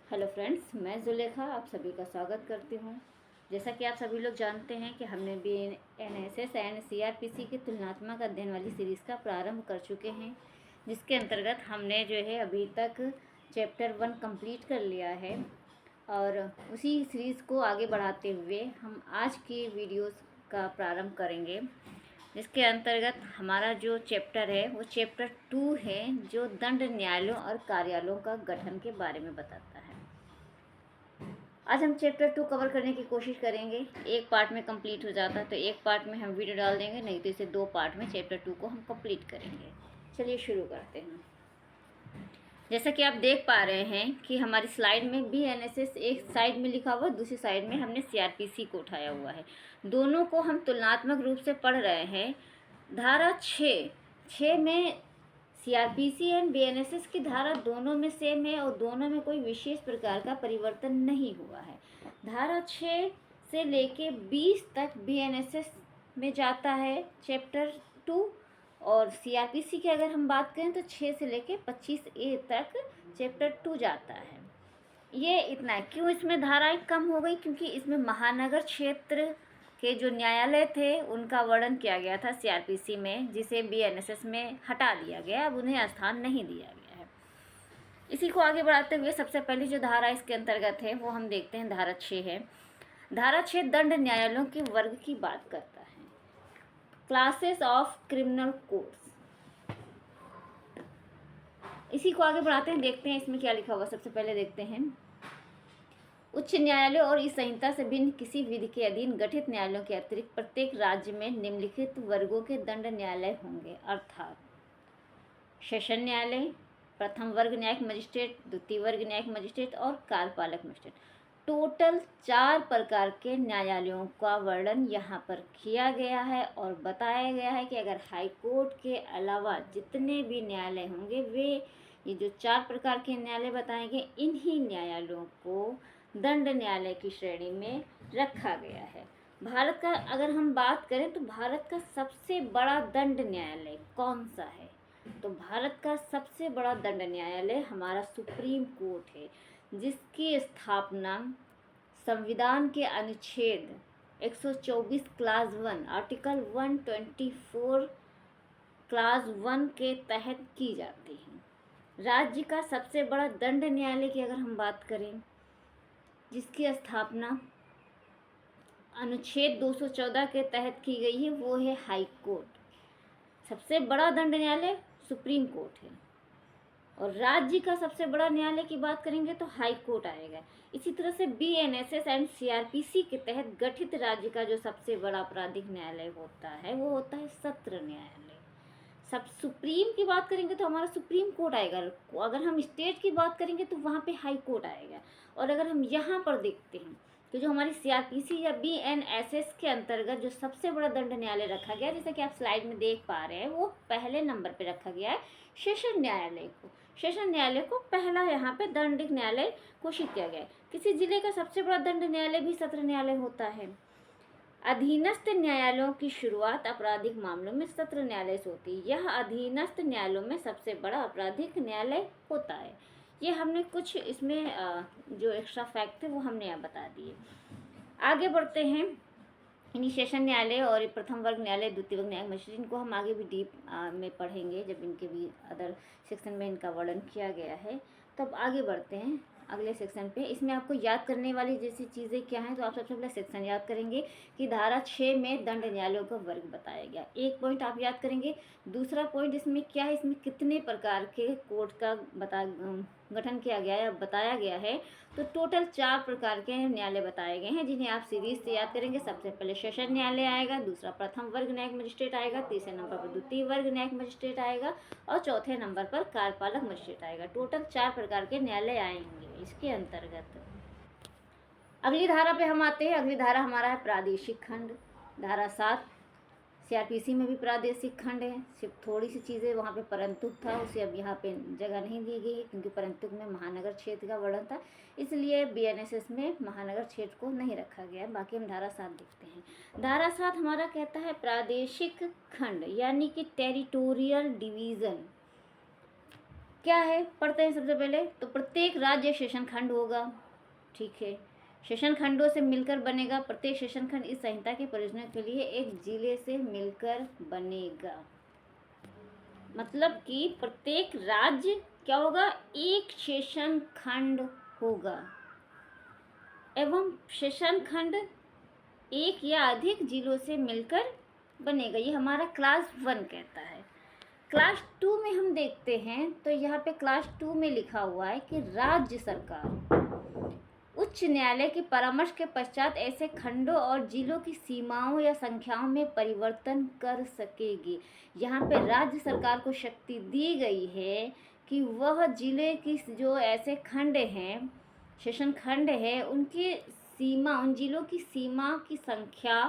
Hello friends, मैं जुलेखा आप सभी का स्वागत करती हूँ। जैसा कि आप सभी लोग जानते हैं कि हमने B N S S and CRPC की तुलनात्मक अध्ययन वाली सीरीज़ का प्रारंभ कर चुके हैं, जिसके अंतर्गत हमने जो है अभी तक चैप्टर 1 कंप्लीट कर लिया है। और उसी सीरीज़ को आगे बढ़ाते हुए हम आज की वीडियोस का प्रारंभ करेंगे, जिसके अंतर्गत हमारा जो चैप्टर है वो चैप्टर 2 है, जो दंड न्यायालयों और कार्यालयों का गठन के बारे में बताता है। आज हम चैप्टर 2 कवर करने की कोशिश करेंगे। एक पार्ट में कंप्लीट हो जाता है तो एक पार्ट में हम वीडियो डाल देंगे, नहीं तो इसे 2 पार्ट में चैप्टर 2 को हम कंप्लीट करेंगे। चलिए शुरू करते हैं। जैसा कि आप देख पा रहे हैं कि हमारी स्लाइड में BNSS एक साइड में लिखा हुआ है, दूसरी साइड में हमने CRPC को उठाया हुआ है। दोनों को हम तुलनात्मक रूप से पढ़ रहे हैं। धारा 6 में CRPC एंड BNSS की धारा दोनों में सेम है और दोनों में कोई विशेष प्रकार का परिवर्तन नहीं हुआ है। धारा 6 से लेके 20 तक BNSS में जाता है चैप्टर 2, और CRPC की अगर हम बात करें तो 6 से लेके 25A तक चैप्टर 2 जाता है। ये इतना है। क्यों इसमें धाराएं कम हो गई? क्योंकि इसमें महानगर क्षेत्र के जो न्यायालय थे उनका वर्णन किया गया था CRPC में, जिसे BNSS में हटा दिया गया। अब उन्हें स्थान नहीं दिया गया है। इसी को आगे बढ़ाते हुए सबसे पहली जो धारा इसके अंतर्गत है वो हम देखते हैं। धारा 6 है। धारा 6 दंड न्यायालयों के वर्ग की बात करता है। Classes of criminal courts. इसी को आगे बढ़ाते हैं, देखते हैं इसमें क्या लिखा हुआ। सबसे पहले देखते हैं, उच्च न्यायालय और इस संहिता से भिन्न किसी विधि के अधीन गठित न्यायालयों के अतिरिक्त प्रत्येक राज्य में निम्नलिखित वर्गों के दंड न्यायालय होंगे, अर्थात सेशन न्यायालय, प्रथम वर्ग न्यायिक मजिस्ट्रेट, द्वितीय वर्ग न्यायिक मजिस्ट्रेट और कार्यपालक मजिस्ट्रेट। टोटल 4 प्रकार के न्यायालयों का वर्णन यहाँ पर किया गया है और बताया गया है कि अगर हाई कोर्ट के अलावा जितने भी न्यायालय होंगे, वे ये जो 4 प्रकार के न्यायालय बताएंगे, इन्हीं न्यायालयों को दंड न्यायालय की श्रेणी में रखा गया है। भारत का अगर हम बात करें तो भारत का सबसे बड़ा दंड न्यायालय कौन सा है? तो भारत का सबसे बड़ा दंड न्यायालय हमारा सुप्रीम कोर्ट है, जिसकी स्थापना संविधान के अनुच्छेद 124 क्लास 1 आर्टिकल 124 क्लास 1 के तहत की जाती है। राज्य का सबसे बड़ा दंड न्यायालय की अगर हम बात करें, जिसकी स्थापना अनुच्छेद 214 के तहत की गई है, वो है हाई कोर्ट। सबसे बड़ा दंड न्यायालय सुप्रीम कोर्ट है। और राज्य का सबसे बड़ा न्यायालय की बात करेंगे तो हाई कोर्ट आएगा। इसी तरह से BNSS एंड CRPC के तहत गठित राज्य का जो सबसे बड़ा आपराधिक न्यायालय होता है वो होता है सत्र न्यायालय। सब सुप्रीम की बात करेंगे तो हमारा सुप्रीम कोर्ट आएगा। अगर हम स्टेट की बात करेंगे तो वहाँ पे हाई कोर्ट आएगा। और अगर हम यहाँ पर देखते हैं कि जो हमारी CRPC या BNSS के अंतर्गत जो सबसे बड़ा दंड न्यायालय रखा गया, जैसे कि आप स्लाइड में देख पा रहे हैं, वो पहले नंबर पे रखा गया है सेशन न्यायालय को। सेशन न्यायालय को पहला यहाँ पे दंडिक न्यायालय घोषित किया गया है। किसी जिले का सबसे बड़ा दंड न्यायालय भी सत्र न्यायालय होता है। अधीनस्थ न्यायालयों की शुरुआत आपराधिक मामलों में सत्र न्यायालय से होती है। यह अधीनस्थ न्यायालयों में सबसे बड़ा आपराधिक न्यायालय होता है। ये हमने कुछ इसमें जो एक्स्ट्रा फैक्ट थे वो हमने यहाँ बता दिए। आगे बढ़ते हैं। इन्हीं सेशन न्यायालय और प्रथम वर्ग न्यायालय, द्वितीय वर्ग न्यायिक मजिस्ट्रेट, इनको हम आगे भी डीप में पढ़ेंगे जब इनके भी अदर सेक्शन में इनका वर्णन किया गया है। तब आगे बढ़ते हैं अगले सेक्शन पे। इसमें आपको याद करने वाली जैसी चीज़ें क्या हैं, तो आप सबसे पहले सेक्शन याद करेंगे कि धारा 6 में दंड न्यायालयों का वर्ग बताया गया। एक पॉइंट आप याद करेंगे। दूसरा पॉइंट इसमें क्या है, इसमें कितने प्रकार के कोर्ट का गठन किया गया है, बताया गया है। तो टोटल 4 प्रकार के न्यायालय बताए गए हैं, जिन्हें आप सीरीज से याद करेंगे। सबसे पहले सेशन न्यायालय आएगा, दूसरा प्रथम वर्ग न्यायिक मजिस्ट्रेट आएगा, तीसरे नंबर पर द्वितीय वर्ग न्यायिक मजिस्ट्रेट आएगा और चौथे नंबर पर कार्यपालक मजिस्ट्रेट आएगा। टोटल 4 प्रकार के न्यायालय आएंगे इसके अंतर्गत। अगली धारा पे हम आते हैं। अगली धारा हमारा है प्रादेशिक खंड। धारा 7। CRPC में भी प्रादेशिक खंड है, सिर्फ थोड़ी सी चीज़ें वहाँ पे परंतुक था, उसे अब यहाँ पे जगह नहीं दी गई है, क्योंकि परंतुक में महानगर क्षेत्र का वर्णन था, इसलिए BNSS में महानगर क्षेत्र को नहीं रखा गया। बाकी हम धारा 7 देखते हैं। धारा 7 हमारा कहता है प्रादेशिक खंड, यानी कि टेरिटोरियल डिवीज़न क्या है पढ़ते हैं सबसे पहले। तो प्रत्येक राज्य सेशन खंड होगा, ठीक है। सेशन खंडों से मिलकर बनेगा। प्रत्येक सेशन खंड इस संहिता के परियोजना के लिए एक जिले से मिलकर बनेगा। मतलब कि प्रत्येक राज्य क्या होगा, एक सेशन खंड होगा एवं सेशन खंड एक या अधिक जिलों से मिलकर बनेगा। ये हमारा क्लास 1 कहता है। क्लास 2 में हम देखते हैं तो यहाँ पे क्लास 2 में लिखा हुआ है कि राज्य सरकार उच्च न्यायालय के परामर्श के पश्चात ऐसे खंडों और जिलों की सीमाओं या संख्याओं में परिवर्तन कर सकेगी। यहाँ पे राज्य सरकार को शक्ति दी गई है कि वह जिले की जो ऐसे खंड हैं, सेशन खंड है, उनकी सीमा, उन जिलों की सीमा की संख्या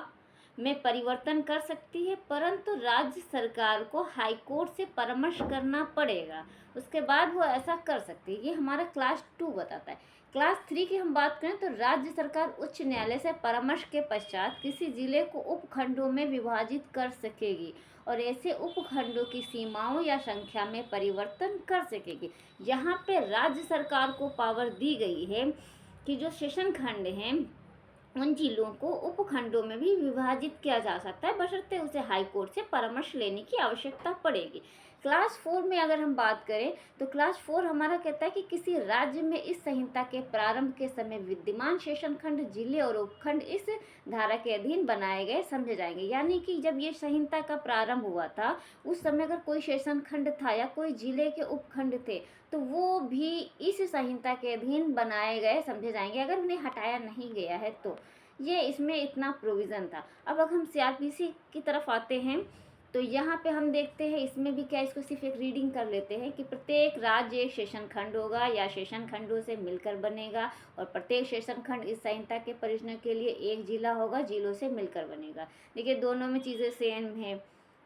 में परिवर्तन कर सकती है, परंतु राज्य सरकार को हाई कोर्ट से परामर्श करना पड़ेगा, उसके बाद वो ऐसा कर सकती है। ये हमारा क्लास 2 बताता है। क्लास 3 की हम बात करें तो राज्य सरकार उच्च न्यायालय से परामर्श के पश्चात किसी जिले को उपखंडों में विभाजित कर सकेगी और ऐसे उपखंडों की सीमाओं या संख्या में परिवर्तन कर सकेगी। यहाँ पे राज्य सरकार को पावर दी गई है कि जो सेशन खंड हैं उन जिलों को उपखंडों में भी विभाजित किया जा सकता है, बशर्ते उसे हाई कोर्ट से परामर्श लेने की आवश्यकता पड़ेगी। क्लास 4 में अगर हम बात करें तो क्लास 4 हमारा कहता है कि किसी राज्य में इस संहिता के प्रारंभ के समय विद्यमान सेशन खंड, जिले और उपखंड इस धारा के अधीन बनाए गए समझे जाएंगे। यानी कि जब ये संहिता का प्रारंभ हुआ था उस समय अगर कोई सेशन खंड था या कोई जिले के उपखंड थे तो वो भी इस संहिता के अधीन बनाए गए समझे जाएंगे, अगर उन्हें हटाया नहीं गया है तो। ये इसमें इतना प्रोविज़न था। अब अगर हम सीआरपीसी की तरफ आते हैं तो यहाँ पे हम देखते हैं इसमें भी क्या, इसको सिर्फ एक रीडिंग कर लेते हैं कि प्रत्येक राज्य एक सेशन खंड होगा या सेशन खंडों से मिलकर बनेगा और प्रत्येक सेशन खंड इस संहिता के परियोजना के लिए एक जिला होगा, जिलों से मिलकर बनेगा। देखिए दोनों में चीज़ें सेम है,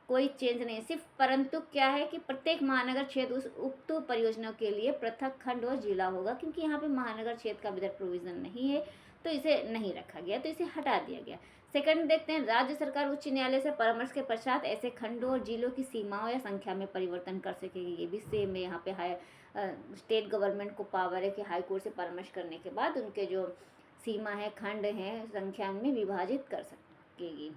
कोई चेंज नहीं, सिर्फ परंतु क्या है कि प्रत्येक महानगर क्षेत्र उस उक्त परियोजना के लिए पृथक खंड और जिला होगा, क्योंकि यहाँ पे महानगर क्षेत्र का विधर प्रोविज़न नहीं है तो इसे नहीं रखा गया, तो इसे हटा दिया गया। सेकंड देखते हैं, राज्य सरकार उच्च न्यायालय से परामर्श के पश्चात ऐसे खंडों और जिलों की सीमाओं या संख्या में परिवर्तन कर सकेगी। ये भी सेम है, यहाँ पे हाई स्टेट गवर्नमेंट को पावर है कि हाई कोर्ट से परामर्श करने के बाद उनके जो सीमा है, खंड हैं, संख्या में विभाजित कर सकेगी।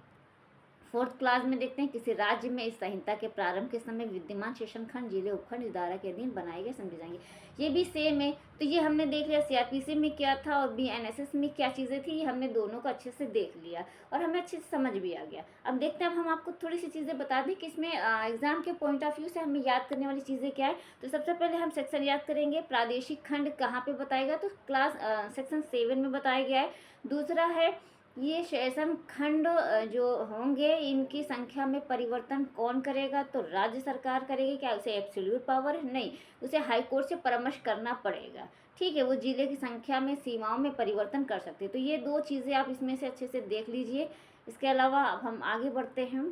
फोर्थ क्लास में देखते हैं, किसी राज्य में इस संहिता के प्रारंभ के समय विद्यमान सेशन खंड, जिले, उपखंड इस धारा के अधीन बनाए गए समझे जाएंगे। ये भी सेम है। तो ये हमने देख लिया सीआरपीसी में क्या था और बीएनएसएस में क्या चीज़ें थी, ये हमने दोनों को अच्छे से देख लिया और हमें अच्छे से समझ भी आ गया। अब देखते हैं, अब हम आपको थोड़ी सी चीज़ें बता दें कि इसमें एग्जाम के पॉइंट ऑफ व्यू से हमें याद करने वाली चीज़ें क्या है। तो सबसे पहले हम सेक्शन याद करेंगे, प्रादेशिक खंड कहाँ पर बताएगा, तो क्लास सेक्शन 7 में बताया गया है। दूसरा है ये सेशन खंड जो होंगे इनकी संख्या में परिवर्तन कौन करेगा, तो राज्य सरकार करेगी। क्या उसे एब्सोल्यूट पावर है? नहीं, उसे हाई कोर्ट से परामर्श करना पड़ेगा, ठीक है। वो जिले की संख्या में, सीमाओं में परिवर्तन कर सकते हैं। तो ये दो चीज़ें आप इसमें से अच्छे से देख लीजिए। इसके अलावा अब हम आगे बढ़ते हैं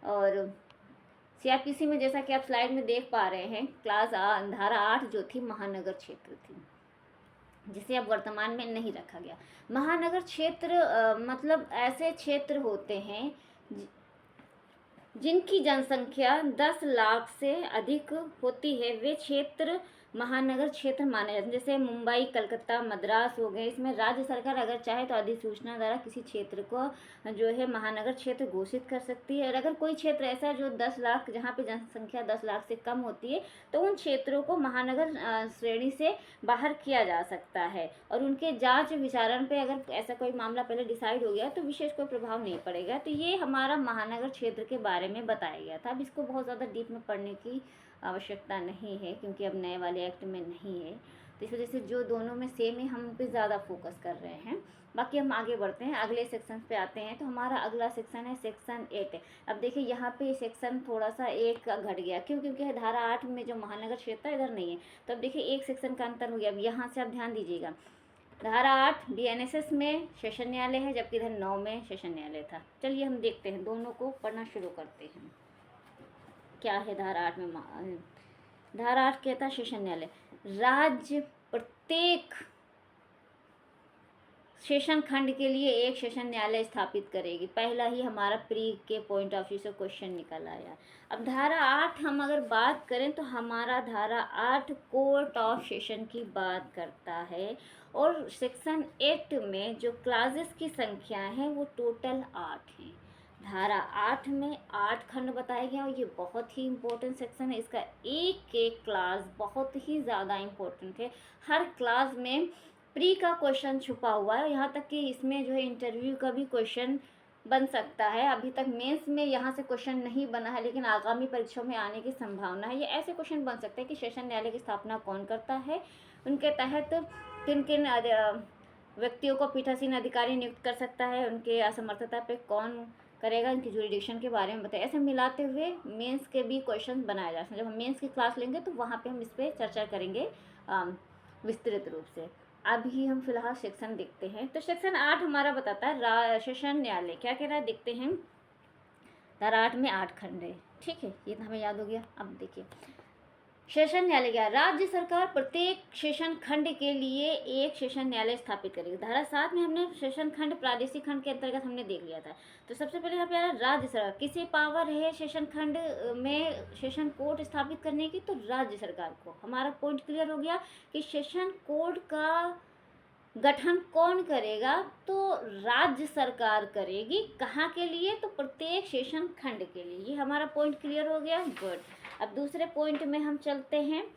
और सीआरपीसी में जैसा कि आप स्लाइड में देख पा रहे हैं, क्लास धारा 8 जो थी महानगर क्षेत्र थी, जिसे अब वर्तमान में नहीं रखा गया। महानगर क्षेत्र मतलब ऐसे क्षेत्र होते हैं जिनकी जनसंख्या 10 लाख से अधिक होती है, वे क्षेत्र महानगर क्षेत्र माने जाते हैं। जैसे मुंबई, कलकत्ता, मद्रास हो गए। इसमें राज्य सरकार अगर चाहे तो अधिसूचना द्वारा किसी क्षेत्र को जो है महानगर क्षेत्र घोषित कर सकती है। और अगर कोई क्षेत्र ऐसा जो 10 लाख, जहाँ पे जनसंख्या 10 लाख से कम होती है, तो उन क्षेत्रों को महानगर श्रेणी से बाहर किया जा सकता है और उनके जांच विचारण पे अगर ऐसा कोई मामला पहले डिसाइड हो गया तो विशेष कोई प्रभाव नहीं पड़ेगा। तो ये हमारा महानगर क्षेत्र के बारे में बताया गया था। अब इसको बहुत ज़्यादा डीप में पढ़ने की आवश्यकता नहीं है क्योंकि अब नए वाले एक्ट में नहीं है, तो इस वजह से जो दोनों में सेम है हम उन पर ज़्यादा फोकस कर रहे हैं। बाकी हम आगे बढ़ते हैं, अगले सेक्शन पे आते हैं। तो हमारा अगला सेक्शन है सेक्शन 8। अब देखिए यहाँ पे सेक्शन थोड़ा सा एक का घट गया, क्यों? क्योंकि धारा 8 में जो महानगर क्षेत्र है इधर नहीं है, तो अब देखिए एक सेक्शन का अंतर हो गया। अब यहाँ से आप ध्यान दीजिएगा, धारा 8 बीएनएसएस में सेशन न्यायालय है, जबकि इधर 9 में सेशन न्यायालय था। चलिए हम देखते हैं, दोनों को पढ़ना शुरू करते हैं। क्या है धारा 8 में? धारा 8 कहता है सेशन न्यायालय राज्य प्रत्येक सेशन खंड के लिए एक सेशन न्यायालय स्थापित करेगी। पहला ही हमारा प्री के पॉइंट ऑफ व्यू से क्वेश्चन निकल आया। अब धारा 8 हम अगर बात करें तो हमारा धारा 8 कोर्ट ऑफ सेशन की बात करता है, और सेक्शन 8 में जो क्लासेस की संख्या है वो टोटल 8 हैं। धारा 8 में 8 खंड बताए गए, और ये बहुत ही इम्पोर्टेंट सेक्शन है। इसका एक एक क्लास बहुत ही ज़्यादा इम्पोर्टेंट है। हर क्लास में प्री का क्वेश्चन छुपा हुआ है, यहाँ तक कि इसमें जो है इंटरव्यू का भी क्वेश्चन बन सकता है। अभी तक मेंस में यहाँ से क्वेश्चन नहीं बना है, लेकिन आगामी परीक्षाओं में आने की संभावना है। ये ऐसे क्वेश्चन बन सकते हैं कि सेशन न्यायालय की स्थापना कौन करता है, उनके तहत किन किन व्यक्तियों को पीठासीन अधिकारी नियुक्त कर सकता है, उनके असमर्थता पे कौन करेगा, इनकी जुरिडिक्शन के बारे में बताए। ऐसे मिलाते हुए मेंस के भी क्वेश्चन बनाए जा सकते हैं। जब हम मेंस की क्लास लेंगे तो वहाँ पे हम इस पर चर्चा करेंगे विस्तृत रूप से। अभी हम फिलहाल सेक्शन देखते हैं। तो सेक्शन 8 हमारा बताता है सेशन न्यायालय क्या कह रहा है, देखते हैं। धारा 8 में 8 खंड है, ठीक है, ये तो हमें याद हो गया। अब देखिए सेशन न्यायालय क्या, राज्य सरकार प्रत्येक सेशन खंड के लिए एक सेशन न्यायालय स्थापित करेगी। धारा 7 में हमने सेशन खंड प्रादेशिक खंड के अंतर्गत हमने देख लिया था। तो सबसे पहले यहाँ पे आ रहा राज्य सरकार, किसी पावर है सेशन खंड में सेशन कोर्ट स्थापित करने की, तो राज्य सरकार को। हमारा पॉइंट क्लियर हो गया कि सेशन कोर्ट का गठन कौन करेगा, तो राज्य सरकार करेगी। कहाँ के लिए, तो प्रत्येक सेशन खंड के लिए। ये हमारा पॉइंट क्लियर हो गया, गुड। अब दूसरे पॉइंट में हम चलते हैं।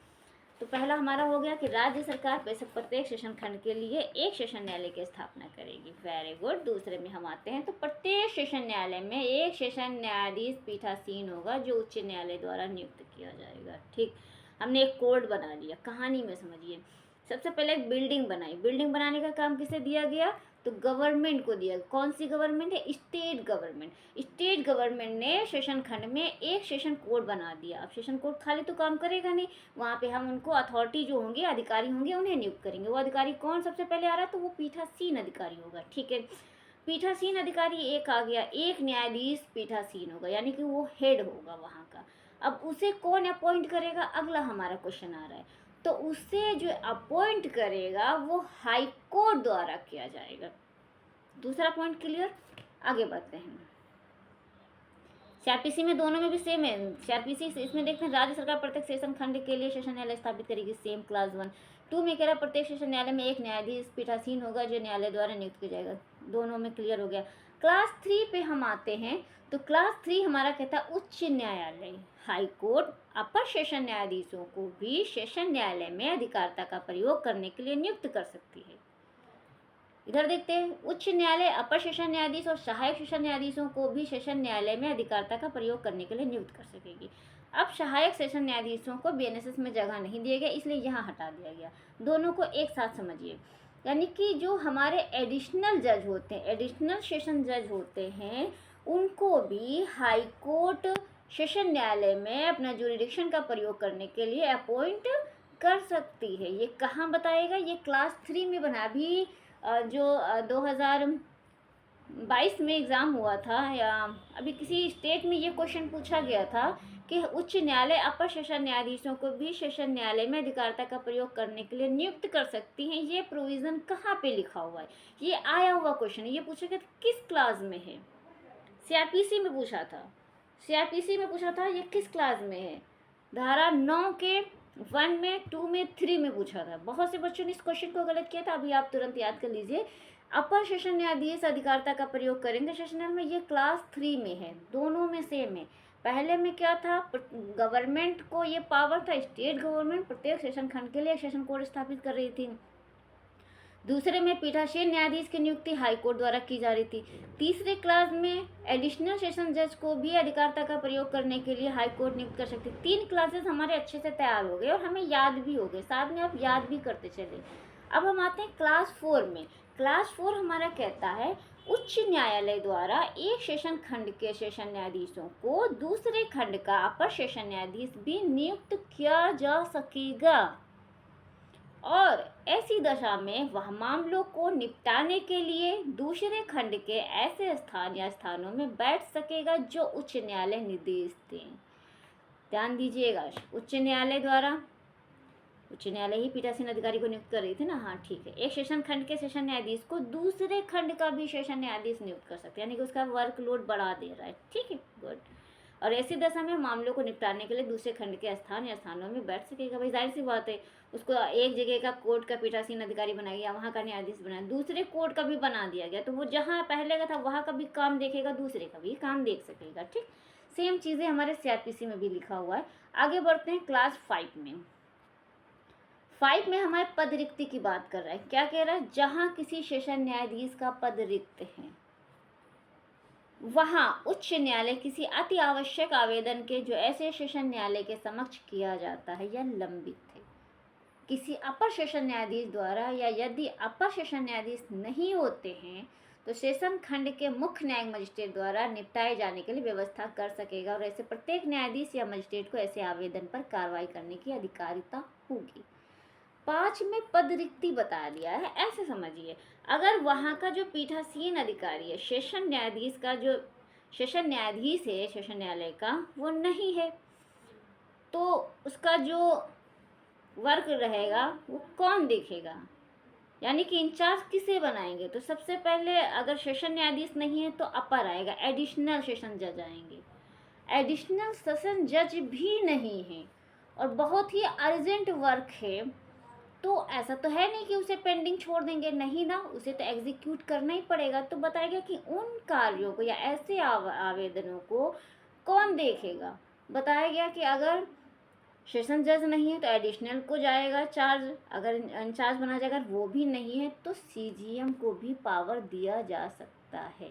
तो पहला हमारा हो गया कि राज्य सरकार प्रत्येक सेशन खंड के लिए एक सेशन न्यायालय की स्थापना करेगी, वेरी गुड। दूसरे में हम आते हैं, तो प्रत्येक सेशन न्यायालय में एक सेशन न्यायाधीश पीठासीन होगा जो उच्च न्यायालय द्वारा नियुक्त किया जाएगा, ठीक। हमने एक कोड बना लिया। कहानी में समझिए, सबसे पहले एक बिल्डिंग बनाई। बिल्डिंग बनाने का काम किसे दिया गया, तो गवर्नमेंट को दिया। कौन सी गवर्नमेंट है, स्टेट गवर्नमेंट। स्टेट गवर्नमेंट ने सेशन खंड में एक सेशन कोर्ट बना दिया। अब सेशन कोर्ट खाली तो काम करेगा नहीं, वहाँ पे हम उनको अथॉरिटी जो होंगे, अधिकारी होंगे, उन्हें नियुक्त करेंगे। वो अधिकारी कौन सबसे पहले आ रहा है, तो वो पीठासीन अधिकारी होगा, ठीक है। पीठासीन अधिकारी एक आ गया, एक न्यायाधीश पीठासीन होगा, यानी कि वो हेड होगा वहाँ का। अब उसे कौन अपॉइंट करेगा, अगला हमारा क्वेश्चन आ रहा है। तो उसे जो अपॉइंट करेगा वो हाई कोर्ट द्वारा किया जाएगा। दूसरा पॉइंट क्लियर, आगे बढ़ते हैं। सीआरपीसी में दोनों में भी सेम है। सीआरपीसी इसमें देखते हैं राज्य सरकार प्रत्येक सेशन खंड के लिए सेशन न्यायालय स्थापित करेगी, सेम क्लास 1। 2 में कह रहा प्रत्येक सेशन न्यायालय में एक न्यायाधीश पीठासीन होगा जो न्यायालय द्वारा नियुक्त किया जाएगा, दोनों में क्लियर हो गया। क्लास 3 पे हम आते हैं। तो क्लास 3 हमारा कहता है उच्च न्यायालय, हाई कोर्ट अपर सेशन न्यायाधीशों को भी सेशन न्यायालय में अधिकारिता का प्रयोग करने के लिए नियुक्त कर सकती है। इधर देखते हैं, उच्च न्यायालय अपर सेशन न्यायाधीश और सहायक सेशन न्यायाधीशों को भी सेशन न्यायालय में अधिकारिता का प्रयोग करने के लिए नियुक्त कर सकेगी। अब सहायक सेशन न्यायाधीशों को बीएनएसएस में जगह नहीं दिया गया, इसलिए यहाँ हटा दिया गया। दोनों को एक साथ समझिए, यानी कि जो हमारे एडिशनल जज होते हैं, एडिशनल सेशन जज होते हैं, उनको भी हाई कोर्ट सेशन न्यायालय में अपना जुरिडिक्शन का प्रयोग करने के लिए अपॉइंट कर सकती है। ये कहाँ बताएगा, ये क्लास 3 में बना। अभी जो 2022 में एग्ज़ाम हुआ था, या अभी किसी स्टेट में ये क्वेश्चन पूछा गया था कि उच्च न्यायालय अपर सेशन न्यायाधीशों को भी सेशन न्यायालय में अधिकारिता का प्रयोग करने के लिए नियुक्त कर सकती हैं। ये प्रोविज़न कहाँ पे लिखा हुआ है, ये आया हुआ क्वेश्चन है। ये पूछा गया किस क्लास में है, सीआरपीसी में पूछा था। सीआरपीसी में पूछा था, ये किस क्लास में है, धारा 9 के 1 में, 2 में, 3 में पूछा था। बहुत से बच्चों ने इस क्वेश्चन को गलत किया था, अभी आप तुरंत याद कर लीजिए। अपर सेशन न्यायाधीश अधिकारिता का प्रयोग करेंगे सेशन में, ये क्लास 3 में है, दोनों में सेम है। पहले में क्या था, गवर्नमेंट को ये पावर था, स्टेट गवर्नमेंट प्रत्येक सेशन खंड के लिए एक सेशन कोर्ट स्थापित कर रही थी। दूसरे में पीठासीन न्यायाधीश की नियुक्ति हाई कोर्ट द्वारा की जा रही थी। तीसरे क्लास में एडिशनल सेशन जज को भी अधिकारिता का प्रयोग करने के लिए हाई कोर्ट नियुक्त कर सकती। 3 क्लासेस हमारे अच्छे से तैयार हो गए और हमें याद भी हो गए, साथ में आप याद भी करते चले। अब हम आते हैं क्लास 4 में। क्लास 4 हमारा कहता है उच्च न्यायालय द्वारा एक सेशन खंड के सेशन न्यायाधीशों को दूसरे खंड का अपर सेशन न्यायाधीश भी नियुक्त किया जा सकेगा, और ऐसी दशा में वह मामलों को निपटाने के लिए दूसरे खंड के ऐसे स्थान या स्थानों में बैठ सकेगा जो उच्च न्यायालय निर्देश दें। ध्यान दीजिएगा, उच्च न्यायालय द्वारा उच्च न्यायालय ही पीठासीन अधिकारी को नियुक्त कर रही थी ना, हाँ ठीक है। एक सेशन खंड के सेशन न्यायाधीश को दूसरे खंड का भी सेशन न्यायाधीश नियुक्त कर सकते हैं, यानी कि उसका वर्कलोड बढ़ा दे रहा है, ठीक है, गुड। और ऐसी दशा में मामलों को निपटाने के लिए दूसरे खंड के स्थान या स्थानों में बैठ सकेगा। भाई जाहिर सी बात है, उसको एक जगह का कोर्ट का पीठासीन अधिकारी बनाया गया, वहाँ का न्यायाधीश बनाया, दूसरे कोर्ट का भी बना दिया गया, तो वो जहाँ पहले का था वहाँ का भी काम देखेगा, दूसरे का भी काम देख सकेगा, ठीक। सेम चीज़ें हमारे CRPC में भी लिखा हुआ है। आगे बढ़ते हैं क्लास 5 में। 5 में हमारे पद रिक्ति की बात कर रहा है। क्या कह रहा है? जहाँ किसी सेशन न्यायाधीश का पद रिक्त है, वहाँ उच्च न्यायालय किसी अति आवश्यक आवेदन के जो ऐसे सेशन न्यायालय के समक्ष किया जाता है या लंबित है, किसी अपर सेशन न्यायाधीश द्वारा, या यदि अपर सेशन न्यायाधीश नहीं होते हैं तो सेशन खंड के मुख्य न्यायिक मजिस्ट्रेट द्वारा निपटाए जाने के लिए व्यवस्था कर सकेगा। और ऐसे प्रत्येक न्यायाधीश या मजिस्ट्रेट को ऐसे आवेदन पर कार्रवाई करने की अधिकारिता होगी। 5 में पद रिक्ति बता दिया है, ऐसे समझिए, अगर वहाँ का जो पीठासीन अधिकारी है, सेशन न्यायाधीश का जो सेशन न्यायाधीश है सेशन न्यायालय का, वो नहीं है, तो उसका जो वर्क रहेगा वो कौन देखेगा, यानी कि इंचार्ज किसे बनाएंगे? तो सबसे पहले अगर सेशन न्यायाधीश नहीं है तो अपर आएगा, एडिशनल सेशन जज आएंगे। एडिशनल सेशन जज भी नहीं है और बहुत ही अर्जेंट वर्क है, तो ऐसा तो है नहीं कि उसे पेंडिंग छोड़ देंगे, नहीं ना, उसे तो एग्जीक्यूट करना ही पड़ेगा। तो बताएगा कि उन कार्यों को या ऐसे आवेदनों को कौन देखेगा। बताया गया कि अगर सेशन जज नहीं है तो एडिशनल को जाएगा चार्ज, अगर इंचार्ज बना जाएगा, वो भी नहीं है तो CGM को भी पावर दिया जा सकता है।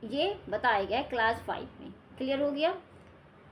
ये बताया गया क्लास 5 में। क्लियर हो गया?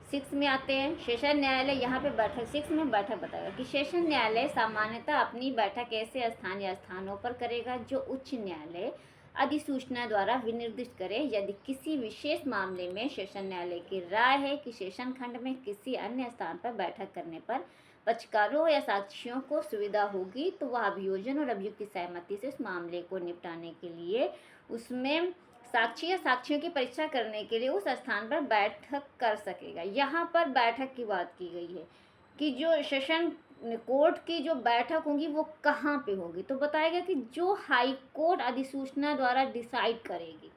6 में आते हैं, सेशन न्यायालय। यहाँ पे बैठक 6 में बैठक बताएगा कि सेशन न्यायालय सामान्यतः अपनी बैठक ऐसे स्थान या स्थानों पर करेगा जो उच्च न्यायालय अधिसूचना द्वारा विनिर्दिष्ट करे। यदि किसी विशेष मामले में सेशन न्यायालय की राय है कि सेशन खंड में किसी अन्य स्थान पर बैठक करने पर पक्षकारों या साक्षियों को सुविधा होगी, तो वह अभियोजन और अभियुक्त की सहमति से उस मामले को निपटाने के लिए उसमें साक्षी या साक्षियों की परीक्षा करने के लिए उस स्थान पर बैठक कर सकेगा। यहाँ पर बैठक की बात की गई है कि जो सेशन कोर्ट की जो बैठक होगी वो कहाँ पे होगी, तो बताएगा कि जो हाई कोर्ट अधिसूचना द्वारा डिसाइड करेगी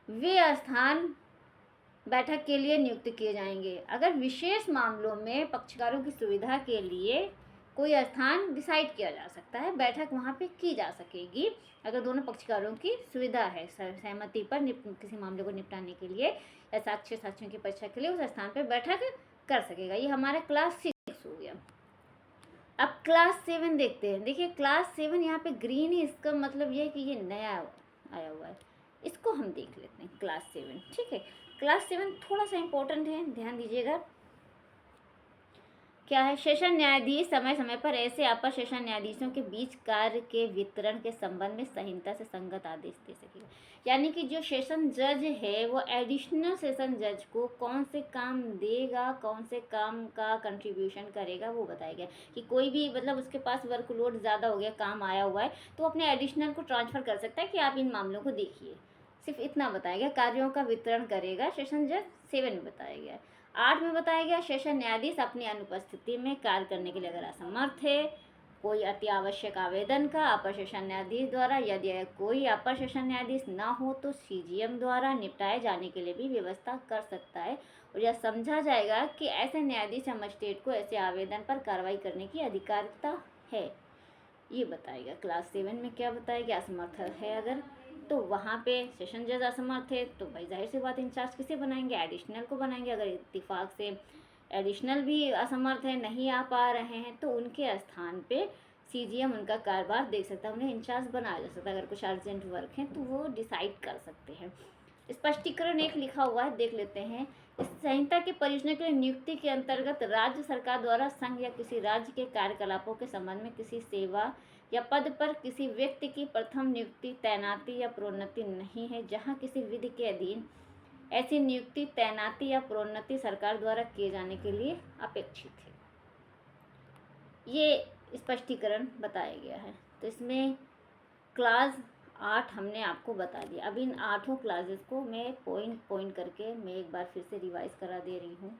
वे स्थान बैठक के लिए नियुक्त किए जाएंगे। अगर विशेष मामलों में पक्षकारों की सुविधा के लिए कोई स्थान डिसाइड किया जा सकता है, बैठक वहाँ पे की जा सकेगी अगर दोनों पक्षकारों की सुविधा है, सहमति पर किसी मामले को निपटाने के लिए या साक्षियों की परीक्षा के लिए उस स्थान पर बैठक कर सकेगा। ये हमारा क्लास 6 हो गया। अब क्लास 7 देखते हैं। देखिए क्लास 7 यहाँ पे ग्रीन है, इसका मतलब ये है कि ये नया आया हुआ है, इसको हम देख लेते हैं। क्लास 7 ठीक है। क्लास 7 थोड़ा सा इम्पोर्टेंट है, ध्यान दीजिएगा। क्या है? सेशन न्यायाधीश समय समय पर ऐसे अपर सेशन न्यायाधीशों के बीच कार्य के वितरण के संबंध में संहिता से संगत आदेश दे सकेगा। यानी कि जो सेशन जज है वो एडिशनल सेशन जज को कौन से काम देगा, कौन से काम का कंट्रीब्यूशन करेगा, वो बताएगा। कि कोई भी मतलब उसके पास वर्कलोड ज़्यादा हो गया, काम आया हुआ है, तो अपने एडिशनल को ट्रांसफ़र कर सकता है कि आप इन मामलों को देखिए। सिर्फ इतना बताया गया। कार्यों का वितरण करेगा सेशन जज, 7 में बताया गया। 8 में बताया गया सेशन न्यायाधीश अपनी अनुपस्थिति में कार्य करने के लिए अगर असमर्थ है कोई अति आवश्यक आवेदन का अपर सेशन न्यायाधीश द्वारा, यदि कोई अपर सेशन न्यायाधीश ना हो तो CGM द्वारा निपटाए जाने के लिए भी व्यवस्था कर सकता है। और यह समझा जाएगा कि ऐसे न्यायाधीश या मजिस्ट्रेट को ऐसे आवेदन पर कार्रवाई करने की अधिकारिता है। ये बताएगा। क्लास 7 में क्या बताएगा? असमर्थ है अगर, तो वहाँ पे सेशन जज असमर्थ है तो भाई जाहिर सी बात इंचार्ज किसे बनाएंगे? एडिशनल को बनाएंगे। अगर इत्तेफाक से एडिशनल भी असमर्थ है, नहीं आ पा रहे हैं, तो उनके स्थान पे CGM उनका कारोबार देख सकता है, उन्हें इंचार्ज बनाया जा सकता है। अगर कुछ अर्जेंट वर्क है तो वो डिसाइड कर सकते हैं। स्पष्टीकरण एक लिखा हुआ है, देख लेते हैं। इस संहिता के परियोजना के नियुक्ति के अंतर्गत राज्य सरकार द्वारा संघ या किसी राज्य के कार्यकलापों के संबंध में किसी सेवा या पद पर किसी व्यक्ति की प्रथम नियुक्ति, तैनाती या प्रोन्नति नहीं है। जहां किसी विधि के अधीन ऐसी नियुक्ति, तैनाती या प्रोन्नति सरकार द्वारा किए जाने के लिए अपेक्षित है। ये स्पष्टीकरण बताया गया है। तो इसमें क्लास 8 हमने आपको बता दिया। अब इन 8 क्लासेस को मैं पॉइंट पॉइंट करके मैं एक बार फिर से रिवाइज करा दे रही हूँ,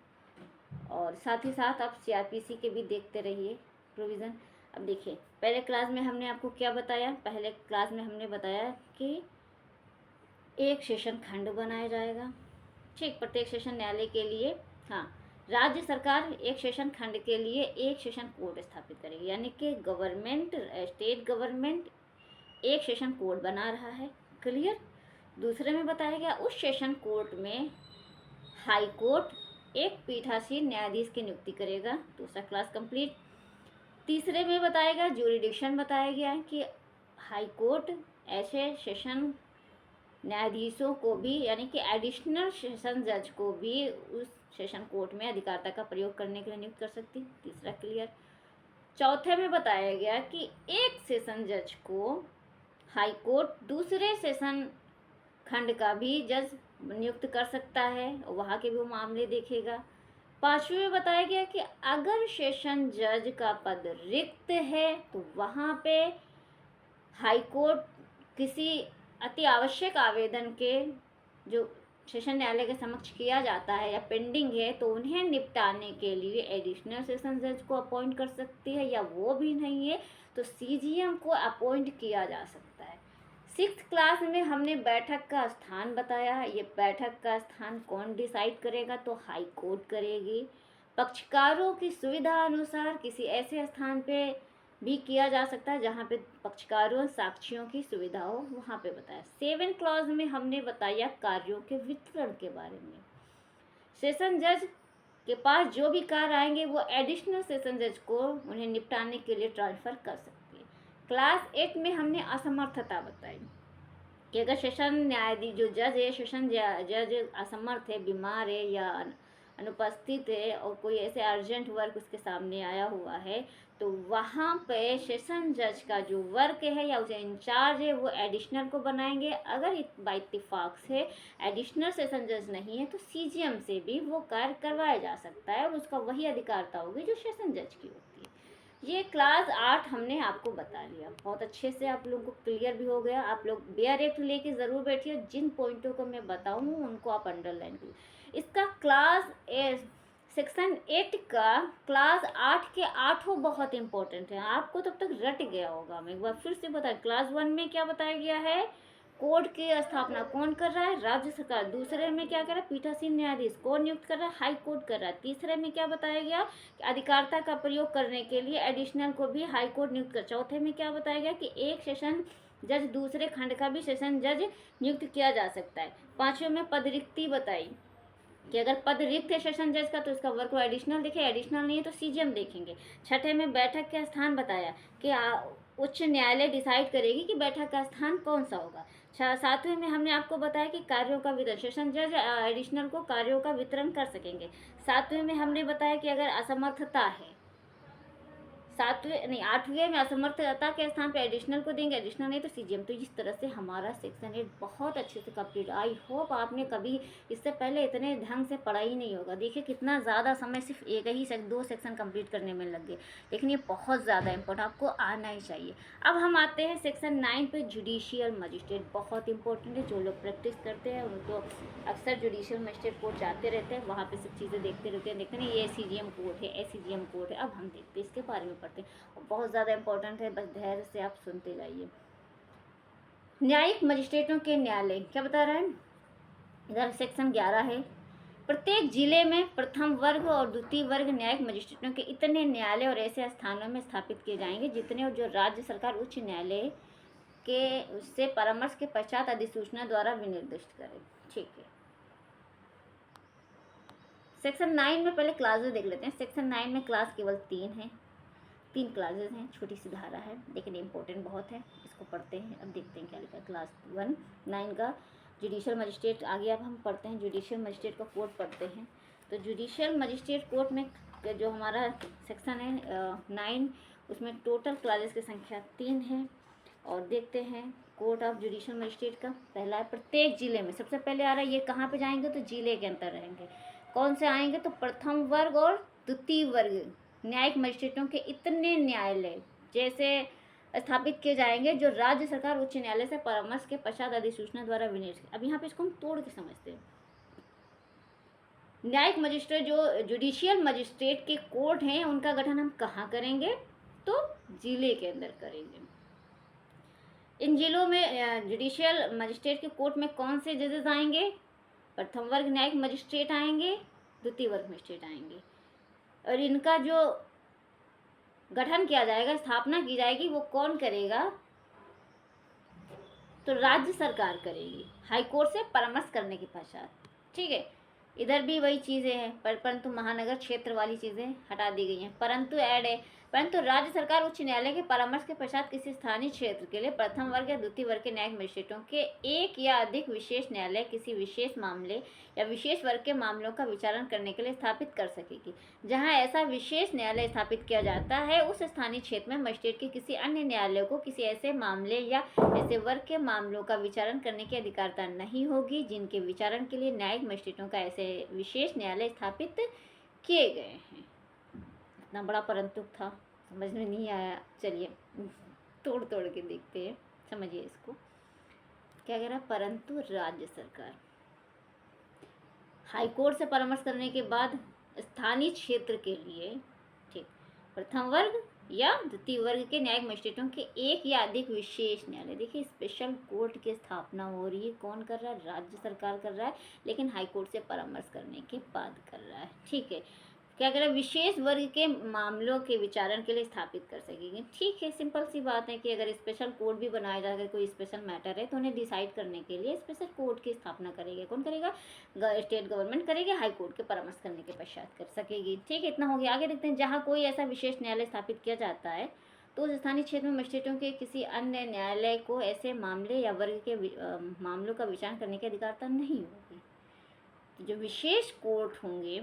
और साथ ही साथ आप CRPC के भी देखते रहिए प्रोविज़न। अब देखिए, पहले क्लास में हमने आपको क्या बताया, पहले क्लास में हमने बताया कि एक सेशन खंड बनाया जाएगा, ठीक, प्रत्येक सेशन न्यायालय के लिए। हाँ, राज्य सरकार एक सेशन खंड के लिए एक सेशन कोर्ट स्थापित करेगी, यानी कि गवर्नमेंट, स्टेट गवर्नमेंट एक सेशन कोर्ट बना रहा है, क्लियर। दूसरे में बताया गया उस सेशन कोर्ट में हाई कोर्ट एक पीठासीन न्यायाधीश की नियुक्ति करेगा, दूसरा क्लास कंप्लीट। तीसरे में बताया गया ज्यूरिडिक्शन, बताया गया है कि हाई कोर्ट ऐसे सेशन न्यायाधीशों को भी, यानी कि एडिशनल सेशन जज को भी उस सेशन कोर्ट में अधिकारिता का प्रयोग करने के लिए नियुक्त कर सकती, तीसरा क्लियर। चौथे में बताया गया कि एक सेशन जज को हाई कोर्ट दूसरे सेशन खंड का भी जज नियुक्त कर सकता है, वहाँ के भी वो मामले देखेगा। पांचवें में बताया गया कि अगर सेशन जज का पद रिक्त है तो वहाँ पे हाई कोर्ट किसी अति आवश्यक आवेदन के जो सेशन न्यायालय के समक्ष किया जाता है या पेंडिंग है, तो उन्हें निपटाने के लिए एडिशनल सेशन जज को अपॉइंट कर सकती है, या वो भी नहीं है तो CGM को अपॉइंट किया जा सकता है। 6th क्लास में हमने बैठक का स्थान बताया, ये बैठक का स्थान कौन डिसाइड करेगा, तो हाई कोर्ट करेगी। पक्षकारों की सुविधा अनुसार किसी ऐसे स्थान पे भी किया जा सकता है जहाँ पे पक्षकारों साक्षियों की सुविधा हो, वहाँ पे बताया। 7th क्लास में हमने बताया कार्यों के वितरण के बारे में। सेशन जज के पास जो भी कार्य आएंगे वो एडिशनल सेशन जज को उन्हें निपटाने के लिए ट्रांसफ़र कर सकती है। क्लास 8 में हमने असमर्थता बताई कि अगर सेशन न्यायाधीश जो जज है, सेशन जज असमर्थ है, बीमार है या अनुपस्थित है और कोई ऐसे अर्जेंट वर्क उसके सामने आया हुआ है, तो वहाँ पे सेशन जज का जो वर्क है या उसे इंचार्ज है वो एडिशनल को बनाएंगे। अगर बाई इत्तेफाक से एडिशनल सेशन जज नहीं है तो CGM से भी वो कार्य करवाया जा सकता है, और उसका वही अधिकारिता होगी जो सेशन जज की होती है। ये क्लास 8 हमने आपको बता लिया, बहुत अच्छे से आप लोगों को क्लियर भी हो गया। आप लोग बेयर एक्ट लेके ज़रूर बैठिए, जिन पॉइंटों को मैं बताऊँ उनको आप अंडरलाइन कीजिए। इसका क्लास सेक्शन 8 का क्लास 8 के 8 बहुत इंपॉर्टेंट है, आपको तब तक रट गया होगा। मैं एक बार फिर से बताया, क्लास 1 में क्या बताया गया है, कोर्ट की स्थापना कौन कर रहा है, राज्य सरकार। दूसरे में क्या कर रहा है, पीठासीन न्यायाधीश कौन नियुक्त कर रहा है, हाई कोर्ट कर रहा है। तीसरे में क्या बताया गया कि अधिकारिता का प्रयोग करने के लिए एडिशनल को भी हाई कोर्ट नियुक्त कर। चौथे में क्या बताया गया कि एक सेशन जज दूसरे खंड का भी सेशन जज नियुक्त किया जा सकता है। पांचवें में पद रिक्ति बताई कि अगर पद रिक्त है सेशन जज का तो उसका वर्क को एडिशनल देखे, एडिशनल नहीं है तो CGM देखेंगे। छठे में बैठक का स्थान बताया कि उच्च न्यायालय डिसाइड करेगी कि बैठक का स्थान कौन सा होगा। सातवें में हमने आपको बताया कि कार्यों का वितरण, सेशन जज एडिशनल को कार्यों का वितरण कर सकेंगे। सातवें में हमने बताया कि अगर असमर्थता है, आठवें में असमर्थता के स्थान पे एडिशनल को देंगे, एडिशनल नहीं तो CGM। तो इस तरह से हमारा सेक्शन 8 बहुत अच्छे से कंप्लीट। आई होप आपने कभी इससे पहले इतने ढंग से पढ़ा ही नहीं होगा। देखिए कितना ज़्यादा समय सिर्फ एक ही 2 सेक्शन कंप्लीट करने में लग गए, लेकिन ये बहुत ज़्यादा इंपॉर्टेंट, आपको आना ही चाहिए। अब हम आते हैं सेक्शन 9 पे, जुडिशियल मजिस्ट्रेट। बहुत इंपॉर्टेंट है, जो लोग प्रैक्टिस करते हैं उनको अक्सर जुडिशियल मजिस्ट्रेट कोर्ट जाते रहते हैं, वहाँ पे सब चीज़ें देखते रहते हैं, देखते हैं ये CGM कोर्ट है, SCGM कोर्ट है। अब हम देखते हैं इसके बारे में पढ़ते हैं, बहुत ज़्यादा इंपॉर्टेंट है, बस धैर्य से आप सुनते जाइए। न्यायिक मजिस्ट्रेटों के न्यायालय क्या बता रहा है, इधर सेक्शन 11 है। प्रत्येक जिले में प्रथम वर्ग और द्वितीय वर्ग न्यायिक मजिस्ट्रेटों के इतने न्यायालय और ऐसे स्थानों में स्थापित किए जाएंगे जितने और जो राज्य सरकार उच्च न्यायालय के उससे परामर्श के पश्चात अधिसूचना द्वारा विनिर्दिष्ट करे, ठीक है। सेक्शन 9 में पहले क्लासेस देख लेते हैं। सेक्शन 9 में क्लास केवल 3 है, 3 क्लासेस हैं, छोटी सी धारा है लेकिन इम्पोर्टेंट बहुत है, इसको पढ़ते हैं। अब देखते हैं क्या लिखा है। क्लास 1 9 का जुडिशियल मजिस्ट्रेट, आगे अब हम पढ़ते हैं जुडिशियल मजिस्ट्रेट का कोड पढ़ते हैं। तो जुडिशियल मजिस्ट्रेट कोर्ट में जो हमारा सेक्शन है 9, उसमें टोटल क्लासेस की संख्या 3 है। और देखते हैं कोर्ट ऑफ जुडिशियल मजिस्ट्रेट का पहला है प्रत्येक जिले में। सबसे पहले आ रहा है, ये कहाँ पे जाएंगे तो जिले के अंतर रहेंगे। कौन से आएंगे तो प्रथम वर्ग और द्वितीय वर्ग न्यायिक मजिस्ट्रेटों के इतने न्यायालय, जैसे स्थापित किए जाएंगे जो राज्य सरकार उच्च न्यायालय से परामर्श के पश्चात अधिसूचना द्वारा विनिर्देशित। अब यहाँ पे इसको हम तोड़ के समझते हैं। न्यायिक मजिस्ट्रेट जो जुडिशियल मजिस्ट्रेट के कोर्ट हैं उनका गठन हम कहाँ करेंगे, तो जिले के अंदर करेंगे। इन जिलों में जुडिशियल मजिस्ट्रेट के कोर्ट में कौन से जजेस आएंगे, प्रथम वर्ग न्यायिक मजिस्ट्रेट आएंगे, द्वितीय वर्ग मजिस्ट्रेट आएंगे, और इनका जो गठन किया जाएगा, स्थापना की जाएगी, वो कौन करेगा, तो राज्य सरकार करेगी हाईकोर्ट से परामर्श करने के पश्चात। ठीक है, इधर भी वही चीज़ें हैं, परंतु महानगर क्षेत्र वाली चीज़ें हटा दी गई हैं। परंतु ऐड है, परंतु राज्य सरकार उच्च न्यायालय के परामर्श के पश्चात किसी स्थानीय क्षेत्र के लिए प्रथम वर्ग या द्वितीय वर्ग के न्यायिक मजिस्ट्रेटों के एक या अधिक विशेष न्यायालय किसी विशेष मामले या विशेष वर्ग के मामलों का विचारण करने के लिए स्थापित कर सकेगी। जहां ऐसा विशेष न्यायालय स्थापित किया जाता है, उस स्थानीय क्षेत्र में मजिस्ट्रेट के किसी अन्य न्यायालय को किसी ऐसे मामले या ऐसे वर्ग के मामलों का विचारण करने की अधिकारता नहीं होगी जिनके विचारण के लिए न्यायिक मजिस्ट्रेटों का ऐसे विशेष न्यायालय स्थापित किए गए हैं। इतना बड़ा परंतु था, समझ में नहीं आया, चलिए तोड़ तोड़ के देखते हैं, समझिए इसको। क्या कह रहा, परंतु राज्य सरकार हाईकोर्ट से परामर्श करने के बाद स्थानीय क्षेत्र के लिए, ठीक, प्रथम वर्ग या द्वितीय वर्ग के न्यायिक मजिस्ट्रेटों के एक या अधिक विशेष न्यायालय, देखिए स्पेशल कोर्ट की स्थापना हो रही है, कौन कर रहा है, राज्य सरकार कर रहा है, लेकिन हाईकोर्ट से परामर्श करने के बाद कर रहा है। ठीक है, क्या कह रहा है, विशेष वर्ग के मामलों के विचारण के लिए स्थापित कर सकेंगे। ठीक है, सिंपल सी बात है कि अगर स्पेशल कोर्ट भी बनाया जाए, अगर कोई स्पेशल मैटर है तो उन्हें डिसाइड करने के लिए स्पेशल कोर्ट की स्थापना करेंगे। कौन करेगा, स्टेट गवर्नमेंट करेगी, हाई कोर्ट के परामर्श करने के पश्चात कर सकेगी। ठीक है, इतना हो गया। आगे देखते हैं, जहाँ कोई ऐसा विशेष न्यायालय स्थापित किया जाता है तो उस स्थानीय क्षेत्र में मजिस्ट्रेटों के किसी अन्य न्यायालय को ऐसे मामले या वर्ग के मामलों का विचारण करने की अधिकारता नहीं होगी। तो जो विशेष कोर्ट होंगे,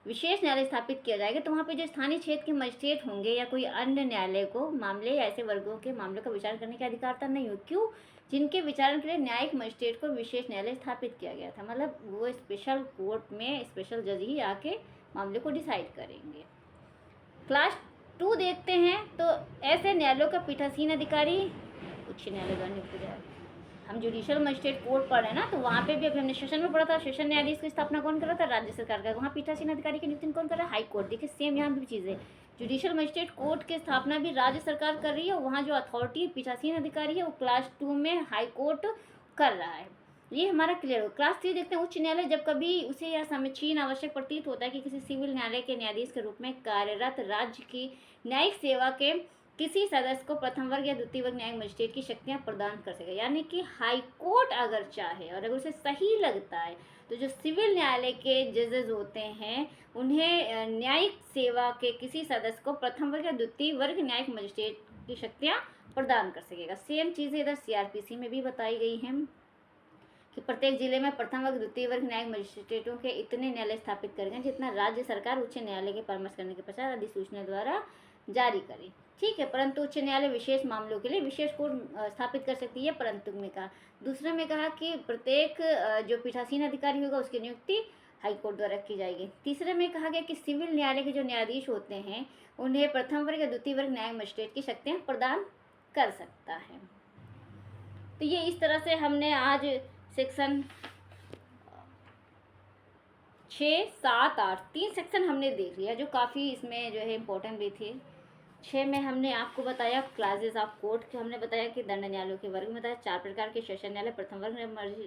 विशेष न्यायालय स्थापित किया जाएगा, तो वहाँ पे जो स्थानीय क्षेत्र के मजिस्ट्रेट होंगे या कोई अन्य न्यायालय को मामले या ऐसे वर्गों के मामलों का विचार करने की अधिकारता नहीं हो। क्यों, जिनके विचारण के लिए न्यायिक मजिस्ट्रेट को विशेष न्यायालय स्थापित किया गया था, मतलब वो स्पेशल कोर्ट में स्पेशल जज ही आके मामले को डिसाइड करेंगे। क्लास 2 देखते हैं, तो ऐसे न्यायालयों का पीठासीन अधिकारी उच्च न्यायालय द्वारा नियुक्त किया जाएगा। हम जुडिशियल मजिस्ट्रेट कोर्ट पढ़ रहे हैं ना, तो वहाँ पे भी अभी हमने सेशन में पढ़ा था, सेशन न्यायाधीश की स्थापना कौन कर रहा था, राज्य सरकार का। वहाँ पीठासीन अधिकारी की नियुक्ति कौन कर रहा है, हाई कोर्ट। देखिए सेम यहाँ भी चीज़ है, जुडिशियल मजिस्ट्रेट कोर्ट की स्थापना भी राज्य सरकार कर रही है, वहाँ जो अथॉरिटी पीठासीन अधिकारी है वो क्लास 2 में हाई कोर्ट कर रहा है। ये हमारा क्लियर हो। क्लास 3 देखते हैं, उच्च न्यायालय जब कभी उसे यह समीचीन आवश्यक प्रतीत होता है कि किसी सिविल न्यायालय के न्यायाधीश के रूप में कार्यरत राज्य की न्यायिक सेवा के किसी सदस्य को प्रथम वर्ग या द्वितीय वर्ग न्यायिक मजिस्ट्रेट की शक्तियां प्रदान कर सके। यानी कि हाई कोर्ट अगर चाहे और अगर उसे सही लगता है तो जो सिविल न्यायालय के जजेस होते हैं उन्हें न्यायिक सेवा के किसी सदस्य को प्रथम वर्ग या द्वितीय वर्ग न्यायिक मजिस्ट्रेट की शक्तियां प्रदान कर सकेगा। सेम चीज़ें इधर CRPC में भी बताई गई हैं कि प्रत्येक जिले में प्रथम वर्ग द्वितीय वर्ग न्यायिक मजिस्ट्रेटों के इतने न्यायालय स्थापित करेंगे जितना राज्य सरकार उच्च न्यायालय के परामर्श करने के पश्चात अधिसूचना द्वारा जारी करे। ठीक है, परंतु उच्च न्यायालय विशेष मामलों के लिए विशेष कोर्ट स्थापित कर सकती है। परंतु में कहा, दूसरे में कहा कि प्रत्येक जो पीठासीन अधिकारी होगा उसकी नियुक्ति हाई कोर्ट द्वारा की जाएगी। तीसरे में कहा गया कि सिविल न्यायालय के जो न्यायाधीश होते हैं उन्हें प्रथम वर्ग या द्वितीय वर्ग न्यायिक मजिस्ट्रेट की शक्तियाँ प्रदान कर सकता है। तो ये इस तरह से हमने आज सेक्शन 6, 7, 8 3 सेक्शन हमने देख लिया जो काफ़ी इसमें जो है इम्पोर्टेंट भी थे। 6 में हमने आपको बताया क्लासेस ऑफ कोर्ट के, हमने बताया कि दंड न्यायालयों के वर्ग में बताया 4 प्रकार के सेशन न्यायालय, प्रथम वर्ग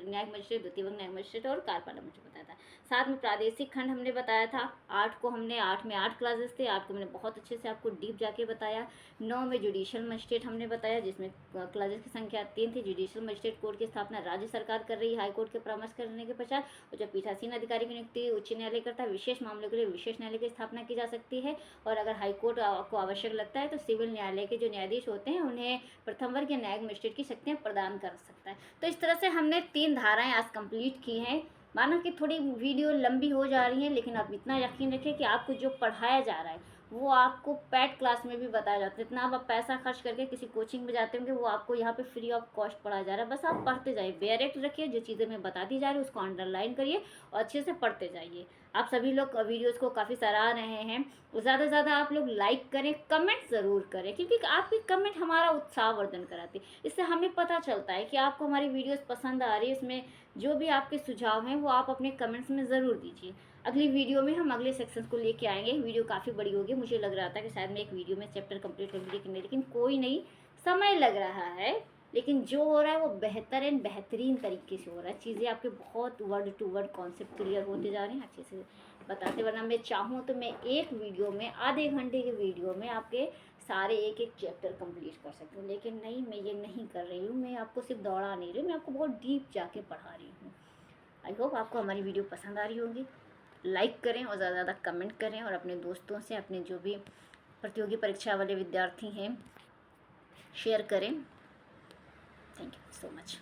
न्यायिक मजिस्ट्रेट, द्वितीय वर्ग न्यायिक मजिस्ट्रेट और कार्यपालक मजिस्ट्रेट बताया था। 7 में प्रादेशिक खंड हमने बताया था। 8 को हमने 8 में 8 क्लासेस थे, 8 को मैंने बहुत अच्छे से आपको डीप जाके बताया। 9 में जुडिशियल मजिस्ट्रेट हमने बताया जिसमें क्लासेस की संख्या 3 थी। जुडिशियल मजिस्ट्रेट कोर्ट की स्थापना राज्य सरकार कर रही है हाई कोर्ट के परामर्श करने के पश्चात, और जब पीठासीन अधिकारी की नियुक्ति उच्च न्यायालय करता है, विशेष मामलों के लिए विशेष न्यायालय की स्थापना की जा सकती है। और अगर हाई कोर्ट को आवश्यक लगता है तो सिविल न्यायालय के जो न्यायाधीश होते हैं उन्हें प्रथम वर्ग या न्यायिक मजिस्ट्रेट की शक्तियाँ प्रदान कर सकता है। तो इस तरह से हमने 3 धाराएं आज कंप्लीट की हैं। माना कि थोड़ी वीडियो लंबी हो जा रही है, लेकिन आप इतना यकीन रखिए कि आपको जो पढ़ाया जा रहा है वो आपको पेड क्लास में भी बताया जाता है। इतना आप पैसा खर्च करके किसी कोचिंग में जाते होंगे, वो आपको यहाँ पे फ्री ऑफ कॉस्ट पढ़ाया जा रहा है। बस आप पढ़ते जाइए, डायरेक्ट रखिए, जो चीज़ें मैं बताती जा रही हूँ उसको अंडरलाइन करिए और अच्छे से पढ़ते जाइए। आप सभी लोग वीडियोज़ को काफ़ी सराह रहे हैं, ज़्यादा से ज़्यादा आप लोग लाइक करें, कमेंट ज़रूर करें, क्योंकि आपकी कमेंट हमारा उत्साहवर्धन कराती है। इससे हमें पता चलता है कि आपको हमारी वीडियोस पसंद आ रही है। इसमें जो भी आपके सुझाव हैं वो आप अपने कमेंट्स में ज़रूर दीजिए। अगली वीडियो में हम अगले सेक्शन को लेके आएंगे। वीडियो काफ़ी बड़ी होगी, मुझे लग रहा था कि शायद मैं एक वीडियो में चैप्टर कंप्लीट कर लूँगी, लेकिन कोई नहीं, समय लग रहा है, लेकिन जो हो रहा है वो बेहतरीन तरीके से हो रहा है। चीज़ें आपके बहुत word to word concept clear होते जा रहे हैं अच्छे से बताते। वरना मैं चाहूँ तो मैं एक वीडियो में, आधे घंटे के वीडियो में आपके सारे एक एक चैप्टर कंप्लीट कर सकती हूँ, लेकिन नहीं, मैं ये नहीं कर रही हूँ। मैं आपको सिर्फ दौड़ा नहीं रही, मैं आपको बहुत डीप जाके पढ़ा रही हूँ। आई होप आपको हमारी वीडियो पसंद आ रही होगी। लाइक करें और ज़्यादा ज़्यादा कमेंट करें, और अपने दोस्तों से, अपने जो भी प्रतियोगी परीक्षा वाले विद्यार्थी हैं, शेयर करें। Thank you so much.